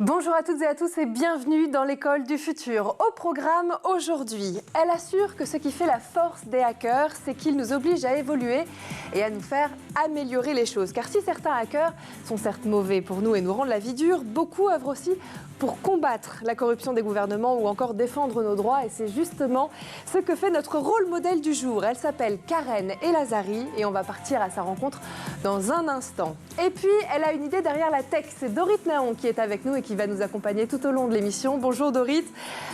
Bonjour à toutes et à tous et bienvenue dans l'école du futur. Au programme aujourd'hui, elle assure que ce qui fait la force des hackers, c'est qu'ils nous obligent à évoluer et à nous faire améliorer les choses. Car si certains hackers sont certes mauvais pour nous et nous rendent la vie dure, beaucoup œuvrent aussi pour combattre la corruption des gouvernements ou encore défendre nos droits. Et c'est justement ce que fait notre rôle modèle du jour. Elle s'appelle Karen Elazari et on va partir à sa rencontre dans un instant. Et puis, elle a une idée derrière la tech. C'est Dorit Naon qui est avec nous et qui va nous accompagner tout au long de l'émission. Bonjour Dorit.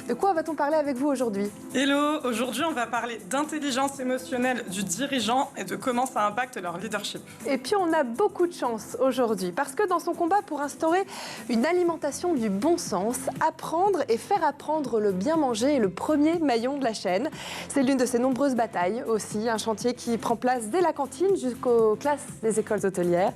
De quoi va-t-on parler avec vous aujourd'hui? Hello, aujourd'hui on va parler d'intelligence émotionnelle du dirigeant et de comment ça impacte leur leadership. Et puis on a beaucoup de chance aujourd'hui parce que dans son combat pour instaurer une alimentation du bon sens, apprendre et faire apprendre le bien manger est le premier maillon de la chaîne. C'est l'une de ses nombreuses batailles aussi, un chantier qui prend place dès la cantine jusqu'aux classes des écoles hôtelières.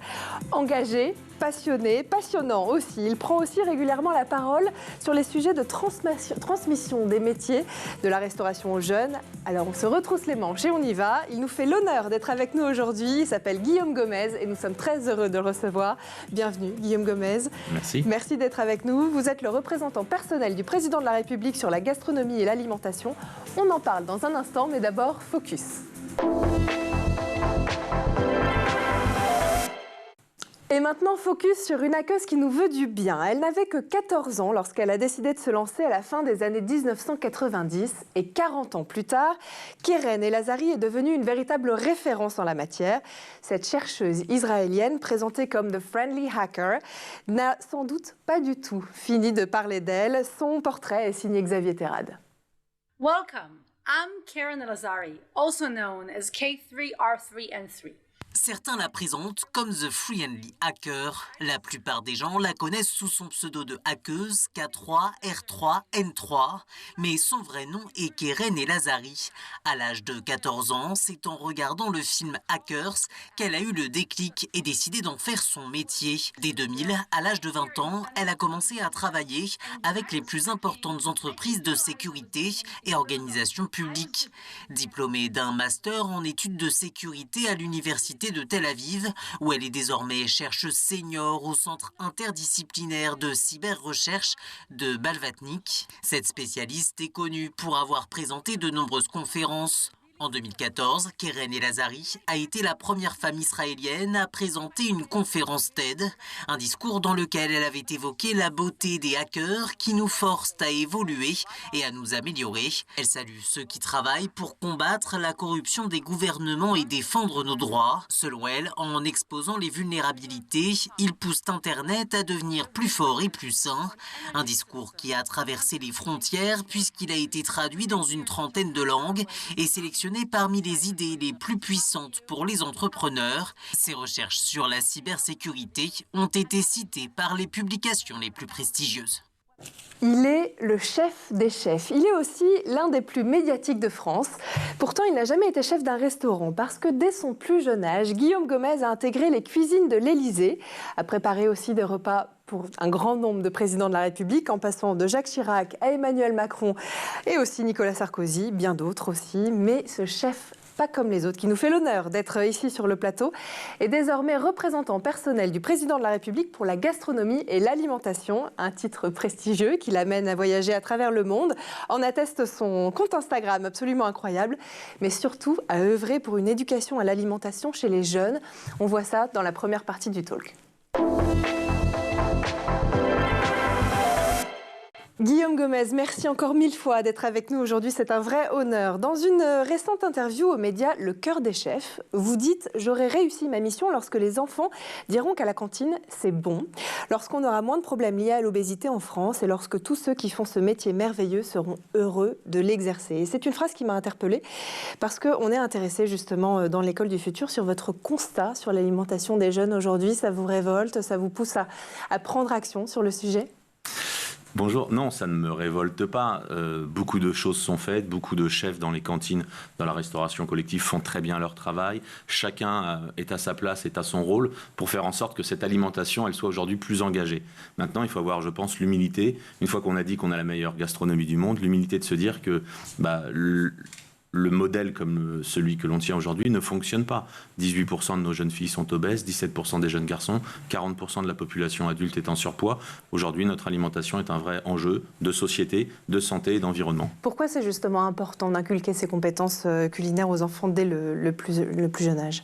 Engagé, passionné, passionnant aussi. Il prend aussi régulièrement la parole sur les sujets de transmission des métiers de la restauration aux jeunes. Alors on se retrousse les manches et on y va. Il nous fait l'honneur d'être avec nous aujourd'hui. Il s'appelle Guillaume Gomez et nous sommes très heureux de le recevoir. Bienvenue Guillaume Gomez. Merci. Merci d'être avec nous. Vous êtes le représentant personnel du président de la République sur la gastronomie et l'alimentation. On en parle dans un instant, mais d'abord, focus. Et maintenant, focus sur une hackeuse qui nous veut du bien. Elle n'avait que 14 ans lorsqu'elle a décidé de se lancer à la fin des années 1990. Et 40 ans plus tard, Karen Elazari est devenue une véritable référence en la matière. Cette chercheuse israélienne, présentée comme The Friendly Hacker, n'a sans doute pas du tout fini de parler d'elle. Son portrait est signé Xavier Terrade. Welcome, I'm Karen Elazari, also known as K3R3N3. Certains la présentent comme The Friendly Hacker. La plupart des gens la connaissent sous son pseudo de hackeuse K3R3N3, mais son vrai nom est Karen Elazari. À l'âge de 14 ans, c'est en regardant le film Hackers qu'elle a eu le déclic et décidé d'en faire son métier. Dès 2000, à l'âge de 20 ans, elle a commencé à travailler avec les plus importantes entreprises de sécurité et organisations publiques. Diplômée d'un master en études de sécurité à l'université de Tel Aviv, où elle est désormais chercheuse senior au centre interdisciplinaire de cyber-recherche de Balvatnik. Cette spécialiste est connue pour avoir présenté de nombreuses conférences. En 2014, Karen Elazari a été la première femme israélienne à présenter une conférence TED, un discours dans lequel elle avait évoqué la beauté des hackers qui nous forcent à évoluer et à nous améliorer. Elle salue ceux qui travaillent pour combattre la corruption des gouvernements et défendre nos droits. Selon elle, en exposant les vulnérabilités, ils poussent Internet à devenir plus fort et plus sain. Un discours qui a traversé les frontières puisqu'il a été traduit dans une trentaine de langues et sélectionné parmi les idées les plus puissantes pour les entrepreneurs. Ses recherches sur la cybersécurité ont été citées par les publications les plus prestigieuses. Il est le chef des chefs. Il est aussi l'un des plus médiatiques de France. Pourtant, il n'a jamais été chef d'un restaurant parce que dès son plus jeune âge, Guillaume Gomez a intégré les cuisines de l'Élysée, a préparé aussi des repas pour un grand nombre de présidents de la République, en passant de Jacques Chirac à Emmanuel Macron et aussi Nicolas Sarkozy, bien d'autres aussi. Mais ce chef pas comme les autres, qui nous fait l'honneur d'être ici sur le plateau, est désormais représentant personnel du président de la République pour la gastronomie et l'alimentation, un titre prestigieux qui l'amène à voyager à travers le monde. En atteste son compte Instagram absolument incroyable, mais surtout à œuvrer pour une éducation à l'alimentation chez les jeunes. On voit ça dans la première partie du talk. Guillaume Gomez, merci encore 1000 fois d'être avec nous aujourd'hui, c'est un vrai honneur. Dans une récente interview aux médias Le Cœur des Chefs, vous dites « J'aurai réussi ma mission lorsque les enfants diront qu'à la cantine, c'est bon, lorsqu'on aura moins de problèmes liés à l'obésité en France et lorsque tous ceux qui font ce métier merveilleux seront heureux de l'exercer. » Et c'est une phrase qui m'a interpellée parce qu'on est intéressé justement dans l'école du futur sur votre constat sur l'alimentation des jeunes aujourd'hui. Ça vous révolte, ça vous pousse à prendre action sur le sujet ? Bonjour, non, ça ne me révolte pas. Beaucoup de choses sont faites, beaucoup de chefs dans les cantines, dans la restauration collective font très bien leur travail. Chacun est à sa place, est à son rôle pour faire en sorte que cette alimentation, elle soit aujourd'hui plus engagée. Maintenant, il faut avoir, je pense, l'humilité, une fois qu'on a dit qu'on a la meilleure gastronomie du monde, l'humilité de se dire que le modèle comme celui que l'on tient aujourd'hui ne fonctionne pas. 18% de nos jeunes filles sont obèses, 17% des jeunes garçons, 40% de la population adulte est en surpoids. Aujourd'hui, notre alimentation est un vrai enjeu de société, de santé et d'environnement. Pourquoi c'est justement important d'inculquer ces compétences culinaires aux enfants dès le plus jeune âge ?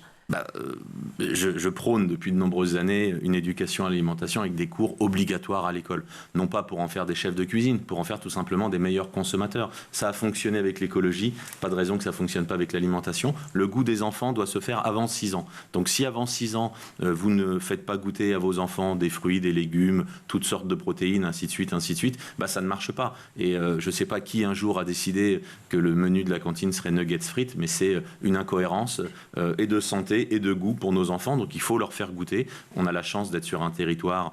Je prône depuis de nombreuses années une éducation à l'alimentation avec des cours obligatoires à l'école. Non pas pour en faire des chefs de cuisine, pour en faire tout simplement des meilleurs consommateurs. Ça a fonctionné avec l'écologie, pas de raison que ça ne fonctionne pas avec l'alimentation. Le goût des enfants doit se faire avant 6 ans. Donc si avant 6 ans, vous ne faites pas goûter à vos enfants des fruits, des légumes, toutes sortes de protéines, ainsi de suite, ça ne marche pas. Et je ne sais pas qui un jour a décidé que le menu de la cantine serait nuggets frites, mais c'est une incohérence et de santé et de goût pour nos enfants, donc il faut leur faire goûter. On a la chance d'être sur un territoire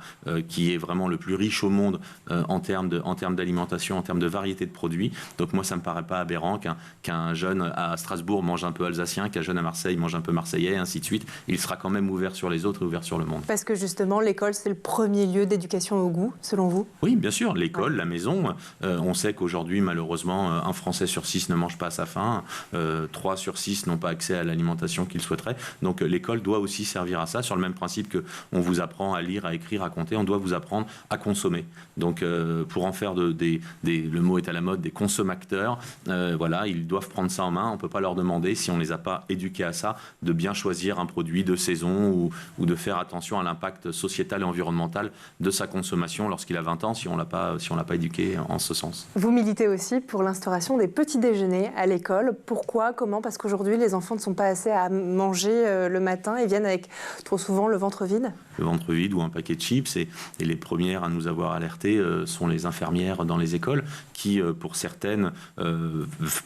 qui est vraiment le plus riche au monde en termes d'alimentation, en termes de variété de produits. Donc moi, ça ne me paraît pas aberrant qu'un jeune à Strasbourg mange un peu alsacien, qu'un jeune à Marseille mange un peu marseillais, ainsi de suite. Il sera quand même ouvert sur les autres et ouvert sur le monde. Parce que justement, l'école, c'est le premier lieu d'éducation au goût, selon vous ? Oui, bien sûr. L'école, la maison. On sait qu'aujourd'hui, malheureusement, un Français sur 6 ne mange pas à sa faim. 3 sur 6 n'ont pas accès à l'alimentation qu'ils souhaiteraient. Donc l'école doit aussi servir à ça, sur le même principe qu'on vous apprend à lire, à écrire, à compter, on doit vous apprendre à consommer. Donc pour en faire le mot est à la mode, des consommateurs, ils doivent prendre ça en main. On ne peut pas leur demander, si on ne les a pas éduqués à ça, de bien choisir un produit de saison ou de faire attention à l'impact sociétal et environnemental de sa consommation lorsqu'il a 20 ans, si on l'a pas éduqué en ce sens. Vous militez aussi pour l'instauration des petits déjeuners à l'école. Pourquoi ? Comment ? Parce qu'aujourd'hui, les enfants ne sont pas assez à manger le matin et viennent avec trop souvent le ventre vide. Le ventre vide ou un paquet de chips. Et les premières à nous avoir alertés sont les infirmières dans les écoles qui, pour certaines,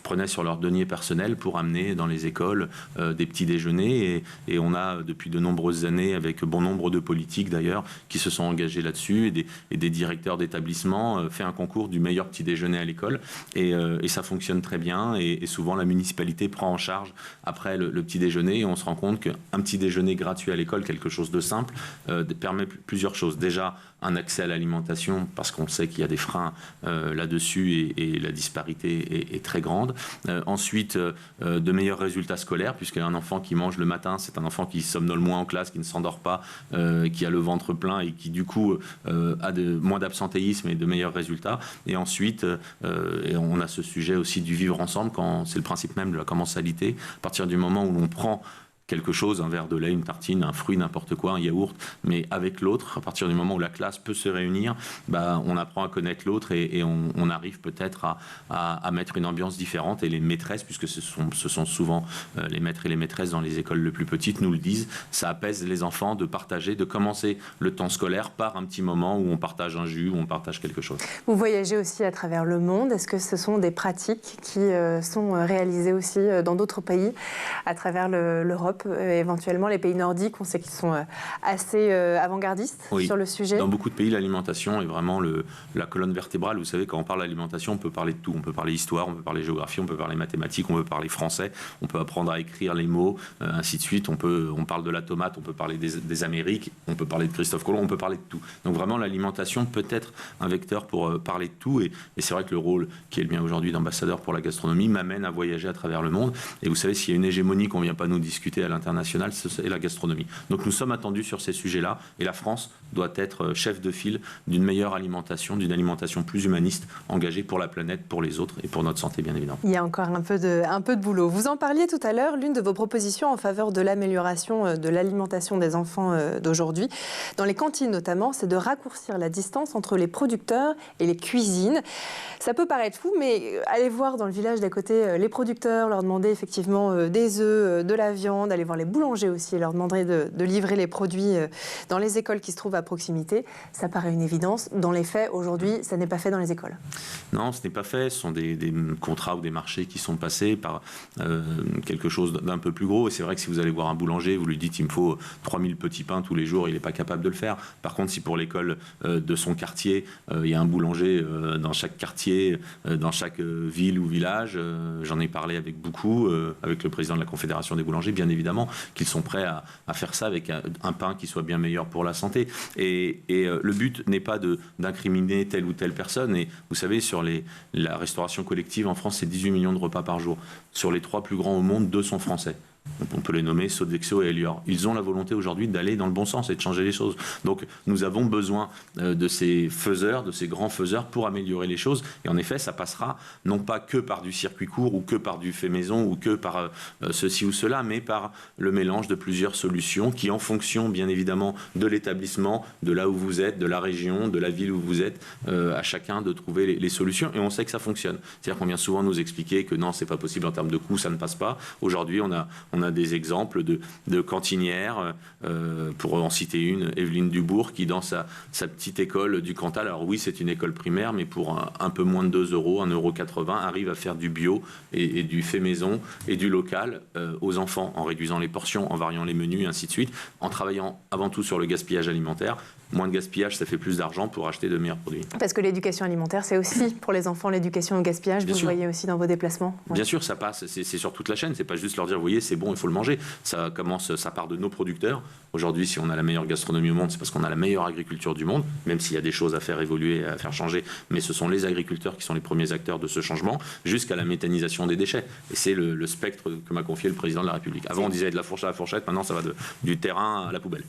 prenaient sur leur denier personnel pour amener dans les écoles des petits déjeuners. Et on a, depuis de nombreuses années, avec bon nombre de politiques d'ailleurs, qui se sont engagés là-dessus et des directeurs d'établissements, fait un concours du meilleur petit déjeuner à l'école. Et ça fonctionne très bien. Et souvent, la municipalité prend en charge après le petit déjeuner. Et on se rend compte qu'un petit déjeuner gratuit à l'école, quelque chose de simple, permet plusieurs choses. Déjà, un accès à l'alimentation, parce qu'on sait qu'il y a des freins là-dessus et la disparité est très grande. Ensuite, de meilleurs résultats scolaires, puisqu'un enfant qui mange le matin, c'est un enfant qui somnole moins en classe, qui ne s'endort pas, qui a le ventre plein et qui, du coup, a moins d'absentéisme et de meilleurs résultats. Et ensuite, on a ce sujet aussi du vivre ensemble, quand c'est le principe même de la commensalité. À partir du moment où l'on prend quelque chose, un verre de lait, une tartine, un fruit, n'importe quoi, un yaourt, mais avec l'autre, à partir du moment où la classe peut se réunir, on apprend à connaître l'autre et on arrive peut-être à mettre une ambiance différente. Et les maîtresses, puisque ce sont souvent les maîtres et les maîtresses dans les écoles les plus petites, nous le disent, ça apaise les enfants de partager, de commencer le temps scolaire par un petit moment où on partage un jus, où on partage quelque chose. Vous voyagez aussi à travers le monde. Est-ce que ce sont des pratiques qui sont réalisées aussi dans d'autres pays à travers l'Europe ? Éventuellement les pays nordiques, on sait qu'ils sont assez avant-gardistes sur le sujet. Dans beaucoup de pays, l'alimentation est vraiment la colonne vertébrale. Vous savez, quand on parle d'alimentation, on peut parler de tout. On peut parler histoire, on peut parler géographie, on peut parler mathématiques, on peut parler français, on peut apprendre à écrire les mots, ainsi de suite. On parle de la tomate, on peut parler des Amériques, on peut parler de Christophe Colomb, on peut parler de tout. Donc vraiment, l'alimentation peut être un vecteur pour parler de tout. Et c'est vrai que le rôle qui est le mien aujourd'hui d'ambassadeur pour la gastronomie m'amène à voyager à travers le monde. Et vous savez, s'il y a une hégémonie qu'on ne vient pas nous discuter à l'international, c'est la gastronomie. Donc nous sommes attendus sur ces sujets-là et la France doit être chef de file d'une meilleure alimentation, d'une alimentation plus humaniste, engagée pour la planète, pour les autres et pour notre santé bien évidemment. Il y a encore un peu de boulot. Vous en parliez tout à l'heure, l'une de vos propositions en faveur de l'amélioration de l'alimentation des enfants d'aujourd'hui, dans les cantines notamment, c'est de raccourcir la distance entre les producteurs et les cuisines. Ça peut paraître fou, mais allez voir dans le village d'à côté les producteurs, leur demander effectivement des œufs, de la viande, aller voir les boulangers aussi, leur demander de livrer les produits dans les écoles qui se trouvent à proximité. Ça paraît une évidence. Dans les faits, aujourd'hui, ça n'est pas fait dans les écoles. Non, ce n'est pas fait. Ce sont des contrats ou des marchés qui sont passés par quelque chose d'un peu plus gros. Et c'est vrai que si vous allez voir un boulanger, vous lui dites il me faut 3000 petits pains tous les jours, il n'est pas capable de le faire. Par contre, si pour l'école de son quartier, il y a un boulanger dans chaque quartier, dans chaque ville ou village, j'en ai parlé avec beaucoup, avec le président de la Confédération des boulangers, bien évidemment, évidemment, qu'ils sont prêts à faire ça avec un pain qui soit bien meilleur pour la santé. Et le but n'est pas d'incriminer telle ou telle personne. Et vous savez, sur la restauration collective en France, c'est 18 millions de repas par jour. Sur les 3 plus grands au monde, 2 sont français. On peut les nommer Sodexo et Elior. Ils ont la volonté aujourd'hui d'aller dans le bon sens et de changer les choses. Donc nous avons besoin de ces faiseurs, de ces grands faiseurs pour améliorer les choses. Et en effet, ça passera non pas que par du circuit court ou que par du fait maison ou que par ceci ou cela, mais par le mélange de plusieurs solutions qui, en fonction bien évidemment de l'établissement, de là où vous êtes, de la région, de la ville où vous êtes, à chacun de trouver les solutions. Et on sait que ça fonctionne. C'est-à-dire qu'on vient souvent nous expliquer que non, c'est pas possible en termes de coûts, ça ne passe pas. Aujourd'hui, on a des exemples de cantinières, pour en citer une, Evelyne Dubourg, qui dans sa petite école du Cantal, alors oui, c'est une école primaire, mais pour un peu moins de 2 euros, 1,80 €, arrive à faire du bio et du fait maison et du local aux enfants, en réduisant les portions, en variant les menus, et ainsi de suite, en travaillant avant tout sur le gaspillage alimentaire. Moins de gaspillage, ça fait plus d'argent pour acheter de meilleurs produits. Parce que l'éducation alimentaire, c'est aussi pour les enfants l'éducation au gaspillage. Bien vous sûr. Le voyez aussi dans vos déplacements. Ouais. Bien sûr, ça passe. C'est sur toute la chaîne. C'est pas juste leur dire, vous voyez, c'est bon, il faut le manger. Ça part de nos producteurs. Aujourd'hui, si on a la meilleure gastronomie au monde, c'est parce qu'on a la meilleure agriculture du monde, même s'il y a des choses à faire évoluer, à faire changer. Mais ce sont les agriculteurs qui sont les premiers acteurs de ce changement, jusqu'à la méthanisation des déchets. Et c'est le spectre que m'a confié le président de la République. Avant, on disait de la fourchette à la fourchette. Maintenant, ça va du terrain à la poubelle.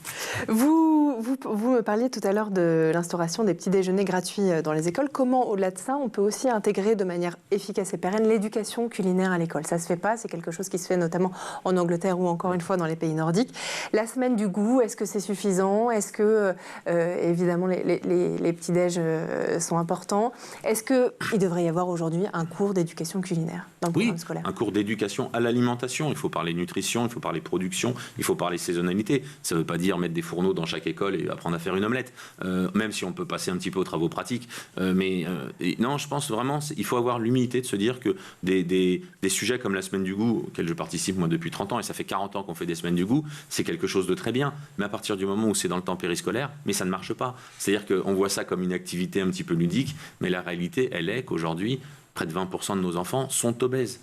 Vous me parliez tout à l'heure de l'instauration des petits déjeuners gratuits dans les écoles. Comment, au-delà de ça, on peut aussi intégrer de manière efficace et pérenne l'éducation culinaire à l'école? Ça ne se fait pas, c'est quelque chose qui se fait notamment en Angleterre ou encore une fois dans les pays nordiques. La semaine du goût, est-ce que c'est suffisant? Est-ce que, évidemment, les petits-déj sont importants? Est-ce qu'il devrait y avoir aujourd'hui un cours d'éducation culinaire dans le programme scolaire? Un cours d'éducation à l'alimentation. Il faut parler nutrition, il faut parler production, il faut parler saisonnalité. Ça ne veut pas dire mettre des fourneaux dans chaque école et apprendre à faire une omelette. Même si on peut passer un petit peu aux travaux pratiques. Non, je pense vraiment il faut avoir l'humilité de se dire que des sujets comme la semaine du goût, auquel je participe moi depuis 30 ans, et ça fait 40 ans qu'on fait des semaines du goût, c'est quelque chose de très bien. Mais à partir du moment où c'est dans le temps périscolaire, mais ça ne marche pas. C'est-à-dire qu'on voit ça comme une activité un petit peu ludique, mais la réalité, elle est qu'aujourd'hui, près de 20% de nos enfants sont obèses.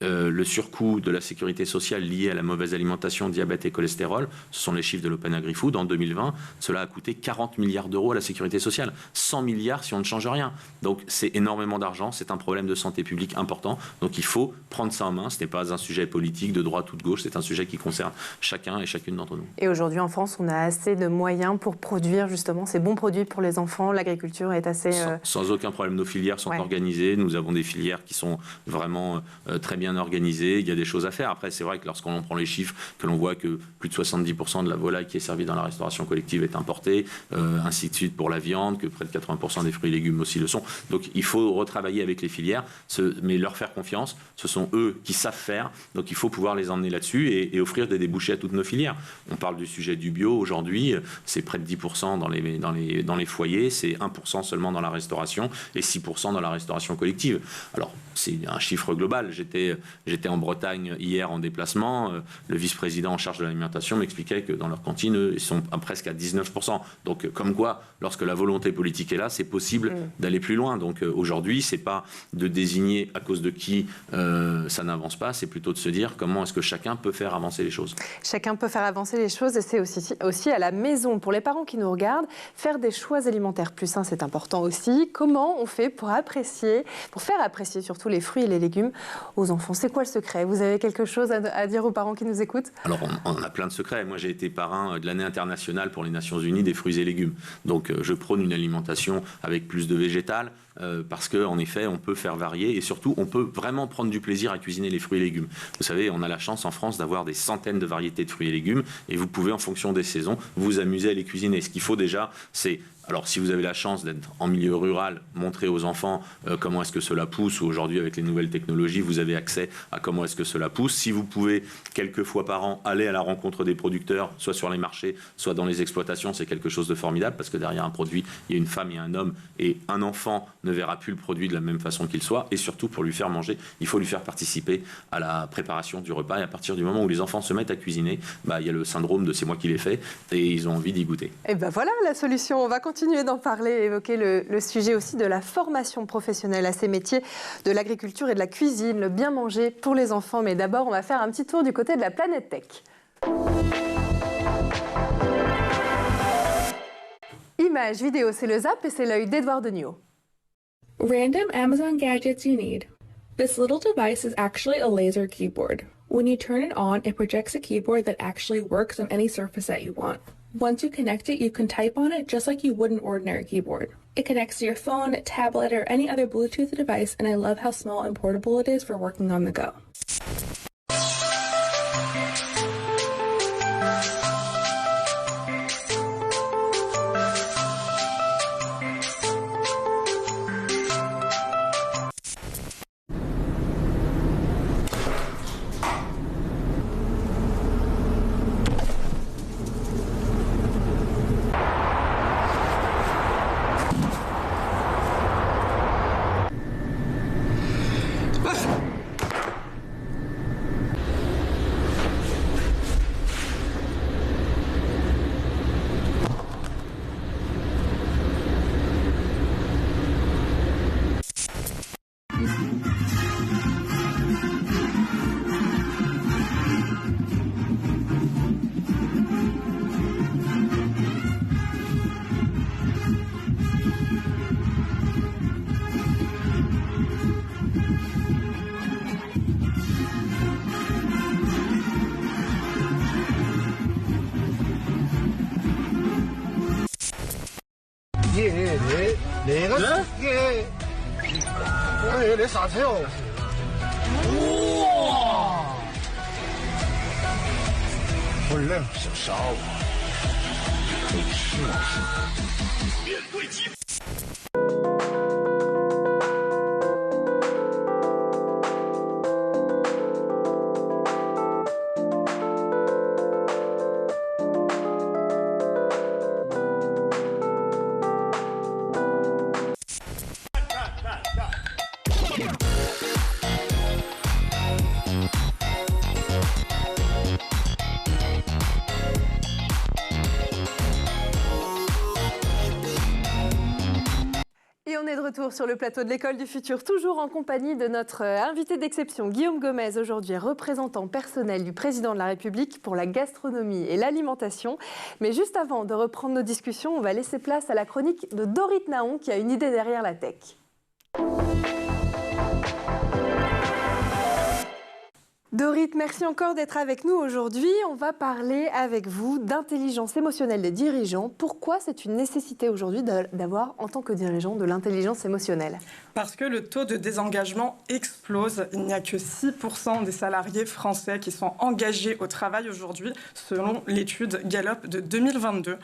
Le surcoût de la sécurité sociale lié à la mauvaise alimentation, diabète et cholestérol, ce sont les chiffres de l'Open Agri-Food. En 2020, cela a coûté 40 milliards d'euros à la sécurité sociale. 100 milliards si on ne change rien. Donc c'est énormément d'argent, c'est un problème de santé publique important. Donc il faut prendre ça en main. Ce n'est pas un sujet politique de droite ou de gauche, c'est un sujet qui concerne chacun et chacune d'entre nous. Et aujourd'hui en France, on a assez de moyens pour produire justement ces bons produits pour les enfants. L'agriculture est assez... Sans aucun problème, nos filières sont organisées. Nous avons des filières qui sont vraiment très bien organisé, il y a des choses à faire. Après, c'est vrai que lorsqu'on prend les chiffres, que l'on voit que plus de 70% de la volaille qui est servie dans la restauration collective est importée, ainsi de suite pour la viande, que près de 80% des fruits et légumes aussi le sont. Donc il faut retravailler avec les filières, mais leur faire confiance. Ce sont eux qui savent faire, donc il faut pouvoir les emmener là-dessus et offrir des débouchés à toutes nos filières. On parle du sujet du bio aujourd'hui, c'est près de 10% dans les foyers, c'est 1% seulement dans la restauration et 6% dans la restauration collective. Alors, c'est un chiffre global. J'étais en Bretagne hier en déplacement. Le vice-président en charge de l'alimentation m'expliquait que dans leur cantine, ils sont presque à 19%. Donc, comme quoi, lorsque la volonté politique est là, c'est possible d'aller plus loin. Donc, aujourd'hui, c'est pas de désigner à cause de qui ça n'avance pas, c'est plutôt de se dire comment est-ce que chacun peut faire avancer les choses. Chacun peut faire avancer les choses et c'est aussi à la maison. Pour les parents qui nous regardent, faire des choix alimentaires plus sains, c'est important aussi. Comment on fait pour faire apprécier surtout les fruits et les légumes aux enfants? C'est quoi le secret? Vous avez quelque chose à dire aux parents qui nous écoutent? Alors, on a plein de secrets. Moi, j'ai été parrain de l'année internationale pour les Nations Unies des fruits et légumes. Donc, je prône une alimentation avec plus de végétal parce qu'en effet, on peut faire varier et surtout, on peut vraiment prendre du plaisir à cuisiner les fruits et légumes. Vous savez, on a la chance en France d'avoir des centaines de variétés de fruits et légumes et vous pouvez, en fonction des saisons, vous amuser à les cuisiner. Ce qu'il faut déjà, c'est... Alors, si vous avez la chance d'être en milieu rural, montrer aux enfants comment est-ce que cela pousse, ou aujourd'hui, avec les nouvelles technologies, vous avez accès à comment est-ce que cela pousse. Si vous pouvez, quelques fois par an, aller à la rencontre des producteurs, soit sur les marchés, soit dans les exploitations, c'est quelque chose de formidable, parce que derrière un produit, il y a une femme et un homme, et un enfant ne ne verra plus le produit de la même façon qu'il soit. Et surtout, pour lui faire manger, il faut lui faire participer à la préparation du repas. Et à partir du moment où les enfants se mettent à cuisiner, il y a le syndrome de c'est moi qui l'ai fait et ils ont envie d'y goûter. Et ben voilà la solution. On va continuer d'en parler et évoquer le sujet aussi de la formation professionnelle à ces métiers de l'agriculture et de la cuisine, le bien manger pour les enfants. Mais d'abord, on va faire un petit tour du côté de la planète tech. Images, vidéos, c'est le Zap et c'est l'œil d'Edouard Degnaud. Random Amazon gadgets you need. This little device is actually a laser keyboard. When you turn it on, it projects a keyboard that actually works on any surface that you want. Once you connect it, you can type on it just like you would an ordinary keyboard. It connects to your phone, tablet, or any other Bluetooth device, and I love how small and portable it is for working on the go. Retour sur le plateau de l'École du Futur, toujours en compagnie de notre invité d'exception, Guillaume Gomez, aujourd'hui représentant personnel du président de la République pour la gastronomie et l'alimentation. Mais juste avant de reprendre nos discussions, on va laisser place à la chronique de Dorit Naon qui a une idée derrière la tech. Dorit, merci encore d'être avec nous aujourd'hui. On va parler avec vous d'intelligence émotionnelle des dirigeants. Pourquoi c'est une nécessité aujourd'hui d'avoir, en tant que dirigeant, de l'intelligence émotionnelle ? Parce que le taux de désengagement explose. Il n'y a que 6% des salariés français qui sont engagés au travail aujourd'hui, selon l'étude Gallup de 2022.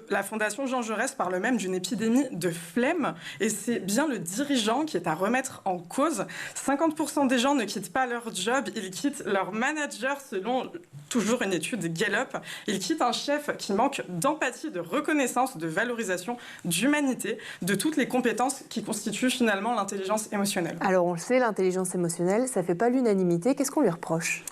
La Fondation Jean Jaurès parle même d'une épidémie de flemme. Et c'est bien le dirigeant qui est à remettre en cause. 50% des gens ne quittent pas leur job. Ils quittent leur manager selon toujours une étude Gallup. Ils quittent un chef qui manque d'empathie, de reconnaissance, de valorisation, d'humanité, de toutes les compétences qui constituent finalement l'intelligence émotionnelle. Alors on le sait, l'intelligence émotionnelle, ça ne fait pas l'unanimité. Qu'est-ce qu'on lui reproche ?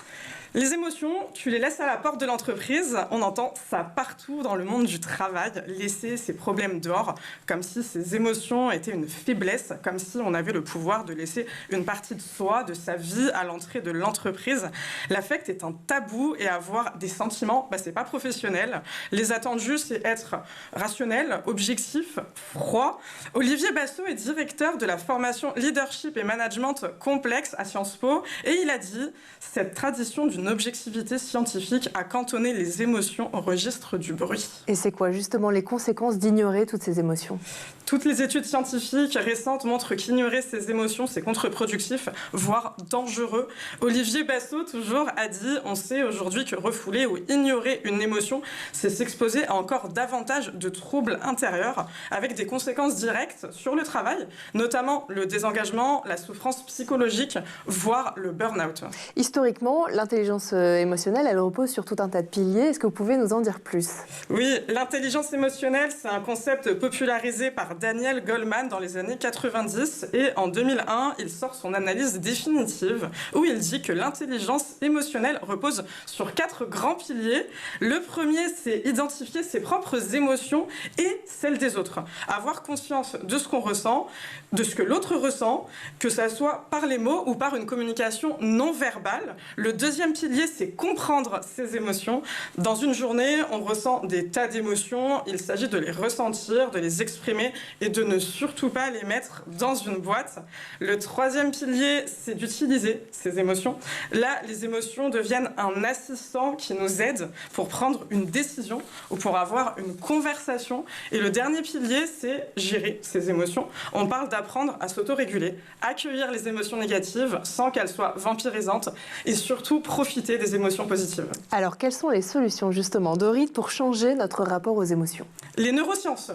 Les émotions, tu les laisses à la porte de l'entreprise. On entend ça partout dans le monde du travail. Laisser ses problèmes dehors, comme si ces émotions étaient une faiblesse, comme si on avait le pouvoir de laisser une partie de soi, de sa vie à l'entrée de l'entreprise. L'affect est un tabou et avoir des sentiments, c'est pas professionnel. Les attendus, c'est être rationnel, objectif, froid. Olivier Bassot est directeur de la formation Leadership et Management Complexe à Sciences Po et il a dit « Cette tradition d'une objectivité scientifique a cantonné les émotions au registre du bruit. » Et c'est quoi justement les conséquences d'ignorer toutes ces émotions ? Toutes les études scientifiques récentes montrent qu'ignorer ces émotions, c'est contre-productif, voire dangereux. Olivier Bassot, toujours, a dit « On sait aujourd'hui que refouler ou ignorer une émotion, c'est s'exposer à encore davantage de troubles intérieurs, avec des conséquences directes sur le travail, notamment le désengagement, la souffrance psychologique, voire le burn-out. » Historiquement, l'intelligence l'intelligence émotionnelle, elle repose sur tout un tas de piliers. Est-ce que vous pouvez nous en dire plus? Oui, l'intelligence émotionnelle, c'est un concept popularisé par Daniel Goleman dans les années 90 et en 2001, il sort son analyse définitive où il dit que l'intelligence émotionnelle repose sur 4 grands piliers. Le premier, c'est identifier ses propres émotions et celles des autres. Avoir conscience de ce qu'on ressent, de ce que l'autre ressent, que ça soit par les mots ou par une communication non verbale. Le deuxième pilier, c'est comprendre ses émotions. Dans une journée, on ressent des tas d'émotions. Il s'agit de les ressentir, de les exprimer et de ne surtout pas les mettre dans une boîte. Le troisième pilier, c'est d'utiliser ces émotions. Là, les émotions deviennent un assistant qui nous aide pour prendre une décision ou pour avoir une conversation. Et le dernier pilier, c'est gérer ces émotions. On parle d'apprendre à s'autoréguler, accueillir les émotions négatives sans qu'elles soient vampirisantes et surtout profiter des émotions positives. Alors, quelles sont les solutions justement, Dorit, pour changer notre rapport aux émotions? Les neurosciences.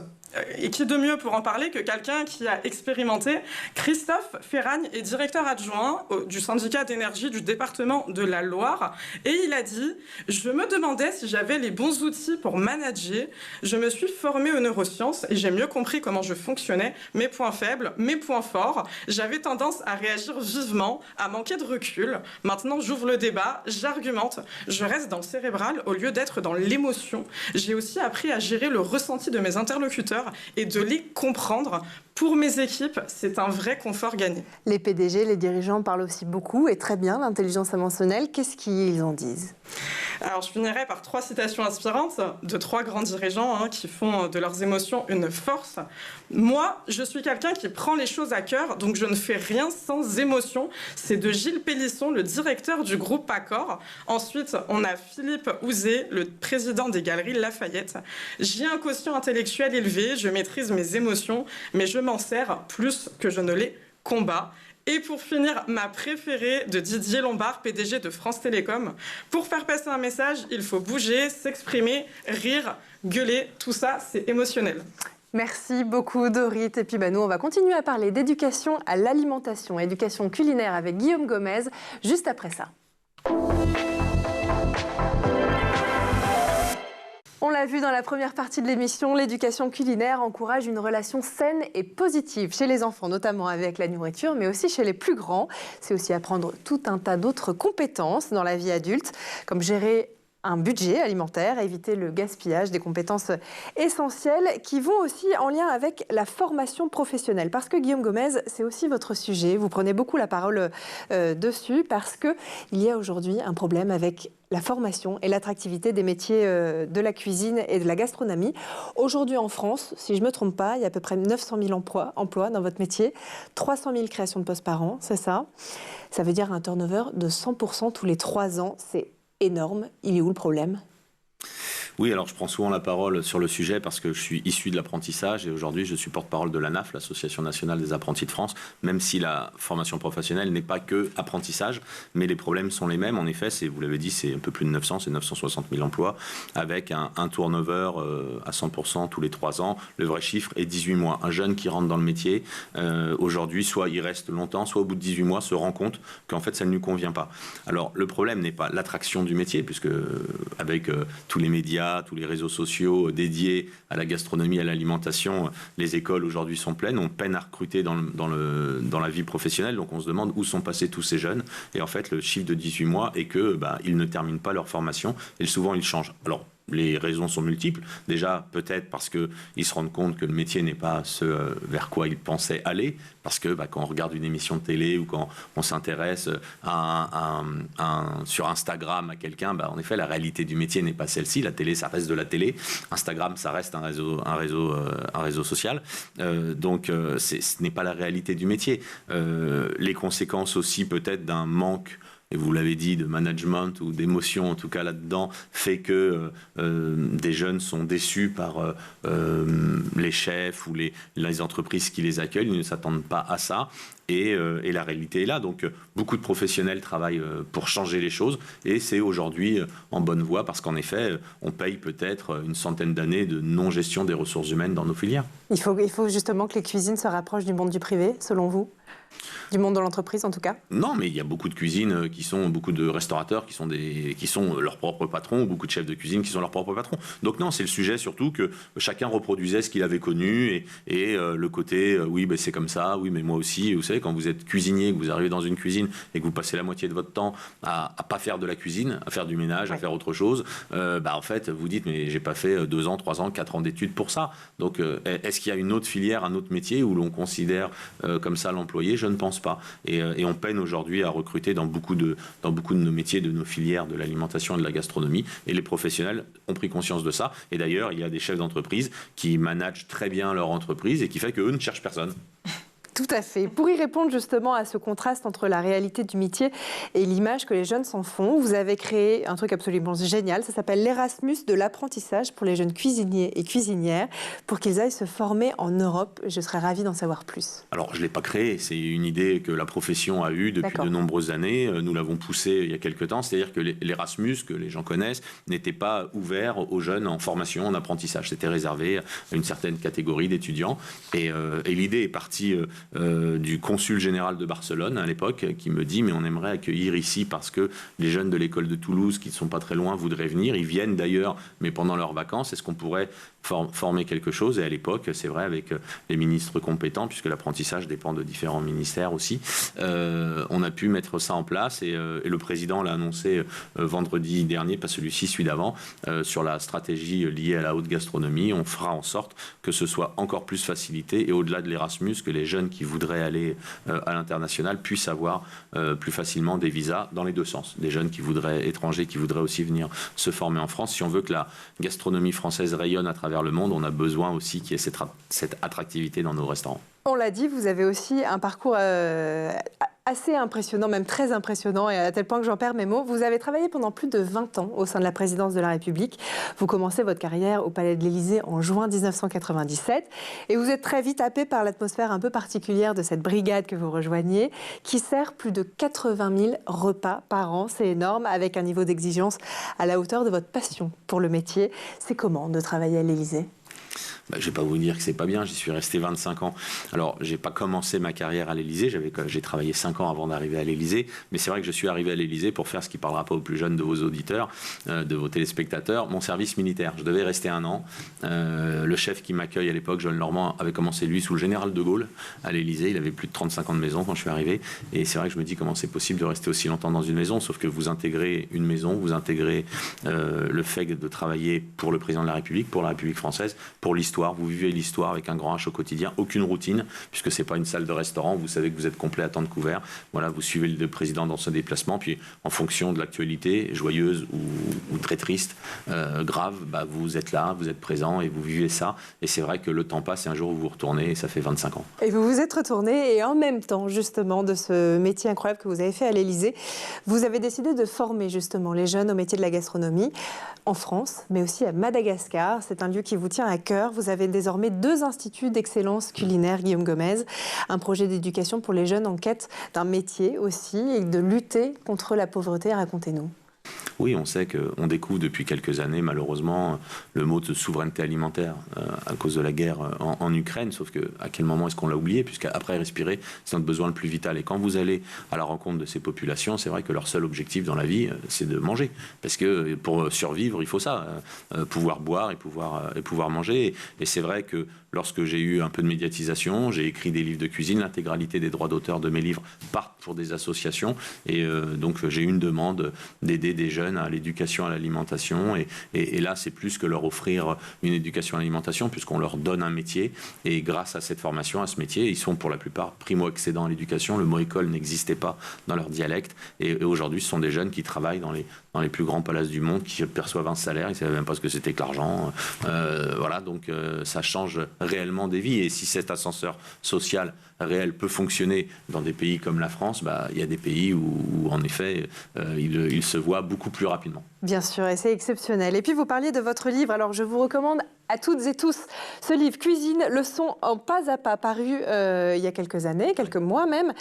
Et qui de mieux pour en parler que quelqu'un qui a expérimenté? Christophe Ferragne est directeur adjoint du syndicat d'énergie du département de la Loire. Et il a dit « Je me demandais si j'avais les bons outils pour manager. Je me suis formé aux neurosciences et j'ai mieux compris comment je fonctionnais, mes points faibles, mes points forts. J'avais tendance à réagir vivement, à manquer de recul. Maintenant, j'ouvre le débat, j'argumente. Je reste dans le cérébral au lieu d'être dans l'émotion. J'ai aussi appris à gérer le ressenti de mes interlocuteurs et de les comprendre. Pour mes équipes, c'est un vrai confort gagné. » Les PDG, les dirigeants parlent aussi beaucoup et très bien l'intelligence émotionnelle. Qu'est-ce qu'ils en disent? Alors, je finirai par 3 citations inspirantes de 3 grands dirigeants qui font de leurs émotions une force. « Moi, je suis quelqu'un qui prend les choses à cœur, donc je ne fais rien sans émotion. » C'est de Gilles Pélisson, le directeur du groupe Accor. Ensuite, on a Philippe Houzé, le président des Galeries Lafayette. « J'ai un quotient intellectuel élevé, je maîtrise mes émotions, mais je m'en sers plus que je ne les combats. » Et pour finir, ma préférée de Didier Lombard, PDG de France Télécom. Pour faire passer un message, il faut bouger, s'exprimer, rire, gueuler. Tout ça, c'est émotionnel. Merci beaucoup Dorit. Et puis nous, on va continuer à parler d'éducation à l'alimentation, éducation culinaire avec Guillaume Gomez, juste après ça. On l'a vu dans la première partie de l'émission, l'éducation culinaire encourage une relation saine et positive chez les enfants, notamment avec la nourriture, mais aussi chez les plus grands. C'est aussi apprendre tout un tas d'autres compétences dans la vie adulte, comme gérer un budget alimentaire, éviter le gaspillage, des compétences essentielles qui vont aussi en lien avec la formation professionnelle. Parce que Guillaume Gomez, c'est aussi votre sujet. Vous prenez beaucoup la parole dessus parce qu'il y a aujourd'hui un problème avec la formation et l'attractivité des métiers de la cuisine et de la gastronomie. Aujourd'hui en France, si je ne me trompe pas, il y a à peu près 900 000 emplois dans votre métier, 300 000 créations de postes par an, c'est ça? Ça veut dire un turnover de 100% tous les 3 ans. C'est énorme. Il est où le problème? Oui, alors je prends souvent la parole sur le sujet parce que je suis issu de l'apprentissage et aujourd'hui je suis porte-parole de l'ANAF, l'Association nationale des apprentis de France, même si la formation professionnelle n'est pas que apprentissage, mais les problèmes sont les mêmes. En effet, vous l'avez dit, c'est un peu plus de 900, c'est 960 000 emplois avec un turnover à 100% tous les 3 ans. Le vrai chiffre est 18 mois. Un jeune qui rentre dans le métier, aujourd'hui, soit il reste longtemps, soit au bout de 18 mois se rend compte qu'en fait ça ne lui convient pas. Alors le problème n'est pas l'attraction du métier, puisque avec tous les médias, tous les réseaux sociaux dédiés à la gastronomie, à l'alimentation, les écoles aujourd'hui sont pleines, on peine à recruter dans la vie professionnelle, donc on se demande où sont passés tous ces jeunes. Et en fait, le chiffre de 18 mois est que ils ne terminent pas leur formation et souvent ils changent. Alors, les raisons sont multiples. Déjà, peut-être parce qu'ils se rendent compte que le métier n'est pas ce vers quoi ils pensaient aller. Parce que quand on regarde une émission de télé ou quand on s'intéresse sur Instagram à quelqu'un, en effet, la réalité du métier n'est pas celle-ci. La télé, ça reste de la télé. Instagram, ça reste un réseau social. Donc, ce n'est pas la réalité du métier. Les conséquences aussi, peut-être, d'un manque, et vous l'avez dit, de management ou d'émotion, en tout cas là-dedans, fait que des jeunes sont déçus par les chefs ou les entreprises qui les accueillent. Ils ne s'attendent pas à ça. Et la réalité est là. Donc, beaucoup de professionnels travaillent pour changer les choses. Et c'est aujourd'hui en bonne voie parce qu'en effet, on paye peut-être une centaine d'années de non-gestion des ressources humaines dans nos filières. Il faut justement que les cuisines se rapprochent du monde du privé, selon vous ? Du monde de l'entreprise, en tout cas ? Non, mais il y a beaucoup de cuisines beaucoup de restaurateurs qui sont leurs propres patrons, ou beaucoup de chefs de cuisine qui sont leurs propres patrons. Donc non, c'est le sujet surtout que chacun reproduisait ce qu'il avait connu et le côté, oui, ben c'est comme ça, oui, mais moi aussi. Vous savez, quand vous êtes cuisinier, que vous arrivez dans une cuisine et que vous passez la moitié de votre temps à pas faire de la cuisine, à faire du ménage, à faire autre chose, en fait, vous dites, mais j'ai pas fait 2 ans, 3 ans, 4 ans d'études pour ça. Donc, est-ce qu'il y a une autre filière, un autre métier où l'on considère comme ça l'employé ? Je ne pense pas. Et on peine aujourd'hui à recruter dans beaucoup de nos métiers, de nos filières, de l'alimentation et de la gastronomie. Et les professionnels ont pris conscience de ça. Et d'ailleurs, il y a des chefs d'entreprise qui managent très bien leur entreprise et qui fait qu'eux ne cherchent personne. Tout à fait. Pour y répondre justement à ce contraste entre la réalité du métier et l'image que les jeunes s'en font, vous avez créé un truc absolument génial. Ça s'appelle l'Erasmus de l'apprentissage pour les jeunes cuisiniers et cuisinières pour qu'ils aillent se former en Europe. Je serais ravie d'en savoir plus. Alors, je ne l'ai pas créé. C'est une idée que la profession a eue depuis de nombreuses années. Nous l'avons poussée il y a quelques temps. C'est-à-dire que l'Erasmus, que les gens connaissent, n'était pas ouvert aux jeunes en formation, en apprentissage. C'était réservé à une certaine catégorie d'étudiants. Et l'idée est partie du consul général de Barcelone à l'époque qui me dit mais on aimerait accueillir ici parce que les jeunes de l'école de Toulouse qui ne sont pas très loin voudraient venir, ils viennent d'ailleurs mais pendant leurs vacances, est-ce qu'on pourrait former quelque chose? Et à l'époque, c'est vrai, avec les ministres compétents, puisque l'apprentissage dépend de différents ministères aussi, on a pu mettre ça en place et le président l'a annoncé vendredi dernier, pas celui-ci, celui d'avant, sur la stratégie liée à la haute gastronomie. On fera en sorte que ce soit encore plus facilité et au-delà de l'Erasmus, que les jeunes qui voudraient aller à l'international puissent avoir plus facilement des visas dans les deux sens. Des jeunes étrangers qui voudraient aussi venir se former en France. Si on veut que la gastronomie française rayonne à travers le monde, on a besoin aussi qu'il y ait cette attractivité dans nos restaurants. On l'a dit, vous avez aussi un parcours assez impressionnant, même très impressionnant, et à tel point que j'en perds mes mots. Vous avez travaillé pendant plus de 20 ans au sein de la présidence de la République. Vous commencez votre carrière au Palais de l'Élysée en juin 1997 et vous êtes très vite happé par l'atmosphère un peu particulière de cette brigade que vous rejoignez, qui sert plus de 80 000 repas par an. C'est énorme, avec un niveau d'exigence à la hauteur de votre passion pour le métier. C'est comment de travailler à l'Élysée ? Je ne vais pas vous dire que c'est pas bien, j'y suis resté 25 ans. Alors, j'ai pas commencé ma carrière à l'Élysée, j'ai travaillé 5 ans avant d'arriver à l'Élysée, mais c'est vrai que je suis arrivé à l'Élysée pour faire ce qui parlera pas aux plus jeunes de vos auditeurs, de vos téléspectateurs, mon service militaire. Je devais rester 1 an. Le chef qui m'accueille à l'époque, John Normand, avait commencé lui sous le général de Gaulle à l'Élysée. Il avait plus de 35 ans de maison quand je suis arrivé. Et c'est vrai que je me dis comment c'est possible de rester aussi longtemps dans une maison, sauf que vous intégrez une maison, vous intégrez le fait de travailler pour le président de la République, pour la République française, pour l'histoire. Vous vivez l'histoire avec un grand H au quotidien, aucune routine, puisque c'est pas une salle de restaurant, vous savez que vous êtes complet à temps de couvert. Voilà, vous suivez le président dans son déplacement, puis en fonction de l'actualité, joyeuse ou très triste, grave, vous êtes là, vous êtes présent et vous vivez ça. Et c'est vrai que le temps passe et un jour vous retournez et ça fait 25 ans. Et vous vous êtes retourné et en même temps, justement, de ce métier incroyable que vous avez fait à l'Élysée, vous avez décidé de former justement les jeunes au métier de la gastronomie en France, mais aussi à Madagascar. C'est un lieu qui vous tient à cœur. Vous avez désormais 2 instituts d'excellence culinaire, Guillaume Gomez, un projet d'éducation pour les jeunes en quête d'un métier aussi et de lutter contre la pauvreté. Racontez-nous. Oui, on sait qu'on découvre depuis quelques années, malheureusement, le mot de souveraineté alimentaire à cause de la guerre en Ukraine. Sauf qu'à quel moment est-ce qu'on l'a oublié? Puisqu'après respirer, c'est notre besoin le plus vital. Et quand vous allez à la rencontre de ces populations, c'est vrai que leur seul objectif dans la vie, c'est de manger. Parce que pour survivre, il faut ça, pouvoir boire et pouvoir manger. Et c'est vrai que lorsque j'ai eu un peu de médiatisation, j'ai écrit des livres de cuisine. L'intégralité des droits d'auteur de mes livres partent pour des associations. Et donc, j'ai eu une demande d'aider des jeunes à l'éducation à l'alimentation. Et là, c'est plus que leur offrir une éducation à l'alimentation, puisqu'on leur donne un métier. Et grâce à cette formation, à ce métier, ils sont pour la plupart primo-accédants à l'éducation. Le mot école n'existait pas dans leur dialecte. Et aujourd'hui, ce sont des jeunes qui travaillent dans les plus grands palaces du monde, qui perçoivent un salaire. Ils ne savaient même pas ce que c'était que l'argent. Voilà, donc ça change réellement des vies. Et si cet ascenseur social réel peut fonctionner dans des pays comme la France, il y a des pays où en effet, il se voit beaucoup plus rapidement. Bien sûr, et c'est exceptionnel. Et puis vous parliez de votre livre, alors je vous recommande à toutes et tous ce livre Cuisine, leçon en pas à pas, paru il y a quelques années, quelques mois même,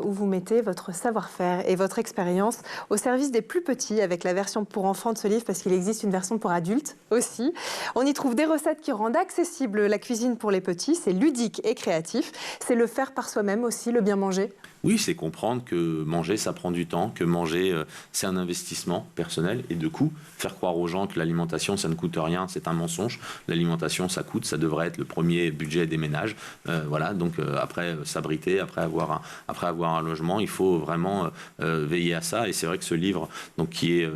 où vous mettez votre savoir-faire et votre expérience au service des plus petits, avec la version pour enfants de ce livre, parce qu'il existe une version pour adultes aussi. On y trouve des recettes qui rendent accessible la cuisine pour les petits, c'est ludique et créatif, c'est le faire par soi-même aussi, le bien manger. Oui, c'est comprendre que manger, ça prend du temps, que manger, c'est un investissement personnel et de coût. Faire croire aux gens que l'alimentation, ça ne coûte rien, c'est un mensonge. L'alimentation, ça coûte, ça devrait être le premier budget des ménages. Voilà, donc après s'abriter, après avoir un logement, il faut vraiment veiller à ça. Et c'est vrai que ce livre, donc, qui est,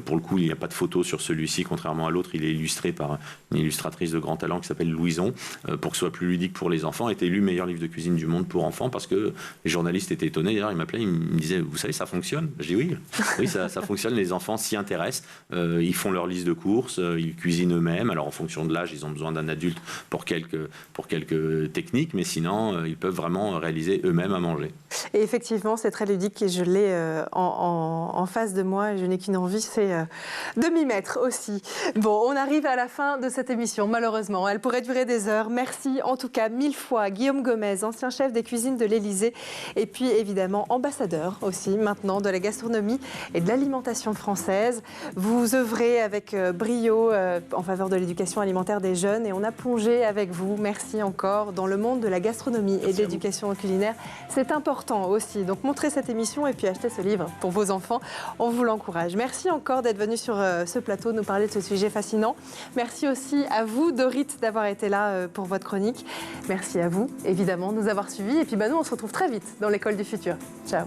pour le coup, il n'y a pas de photo sur celui-ci, contrairement à l'autre, il est illustré par une illustratrice de grand talent qui s'appelle Louison, pour que ce soit plus ludique pour les enfants, est élu meilleur livre de cuisine du monde pour enfants, parce que les journalistes étaient étonnés. D'ailleurs, ils m'appelaient, ils me disaient, vous savez, ça fonctionne. Je dis oui, ça fonctionne. Les enfants s'y intéressent. Ils font leur liste de courses, ils cuisinent eux-mêmes. Alors, en fonction de l'âge, ils ont besoin d'un adulte pour quelques techniques, mais sinon, ils peuvent vraiment réaliser eux-mêmes à manger. Et effectivement, c'est très ludique et je l'ai en face de moi. Je n'ai qu'une envie, c'est de m'y mettre aussi. Bon, on arrive à la fin de cette émission, malheureusement. Elle pourrait durer des heures. Merci en tout cas 1000 fois Guillaume Gomez, ancien chef des cuisines de l'Élysée, et puis évidemment ambassadeur aussi maintenant de la gastronomie et de l'alimentation française. Vous œuvrez avec brio en faveur de l'éducation alimentaire des jeunes et on a plongé avec vous, merci encore, dans le monde de la gastronomie et de l'éducation culinaire. C'est important aussi, donc montrez cette émission et puis achetez ce livre pour vos enfants, on vous l'encourage. Merci encore d'être venu sur ce plateau nous parler de ce sujet fascinant. Merci aussi à vous Dorit d'avoir été là pour votre chronique. Merci à vous évidemment de nous avoir suivis et puis nous on se retrouve très vite dans l'école du futur. Ciao.